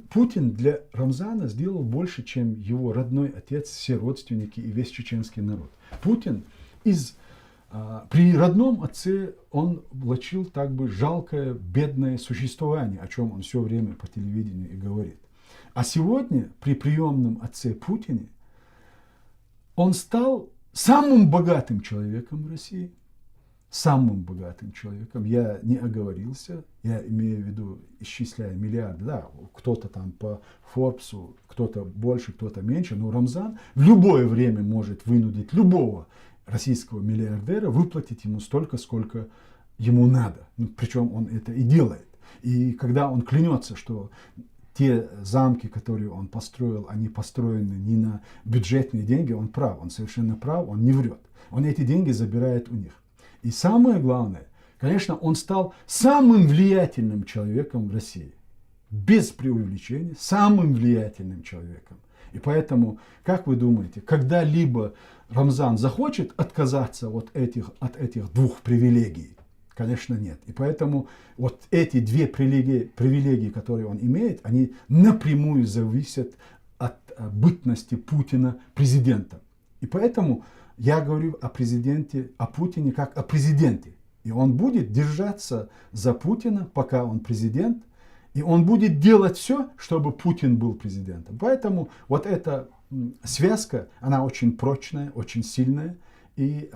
Путин для Рамзана сделал больше, чем его родной отец, все родственники и весь чеченский народ. Путин при родном отце он влачил так бы жалкое, бедное существование, о чем он все время по телевидению и говорит. А сегодня при приемном отце Путине он стал самым богатым человеком в России. Самым богатым человеком. Я не оговорился, я имею в виду, исчисляя миллиарды. Да, кто-то там по Форбсу, кто-то больше, кто-то меньше, но Рамзан в любое время может вынудить любого российского миллиардера выплатить ему столько, сколько ему надо. Причем он это и делает. И когда он клянется, что те замки, которые он построил, они построены не на бюджетные деньги, он прав, он совершенно прав, он не врет. Он эти деньги забирает у них. И самое главное, конечно, он стал самым влиятельным человеком в России. Без преувеличения, самым влиятельным человеком. И поэтому, как вы думаете, когда-либо Рамзан захочет отказаться от этих двух привилегий? Конечно, нет. И поэтому вот эти две привилегии, которые он имеет, они напрямую зависят от бытности Путина президентом. И поэтому я говорю о президенте, о Путине как о президенте. И он будет держаться за Путина, пока он президент. И он будет делать все, чтобы Путин был президентом. Поэтому вот эта связка, она очень прочная, очень сильная. И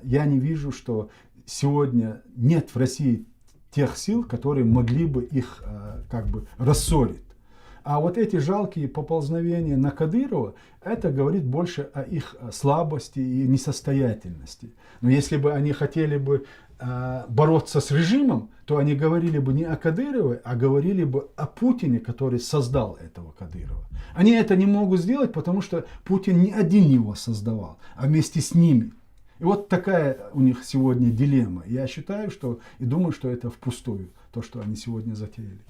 я не вижу, что сегодня нет в России тех сил, которые могли бы их как бы рассорить. А вот эти жалкие поползновения на Кадырова, это говорит больше о их слабости и несостоятельности. Но если бы они хотели бы бороться с режимом, то они говорили бы не о Кадырове, а говорили бы о Путине, который создал этого Кадырова. Они это не могут сделать, потому что Путин не один его создавал, а вместе с ними. И вот такая у них сегодня дилемма. Я считаю, что и думаю, что это впустую, то, что они сегодня затеяли.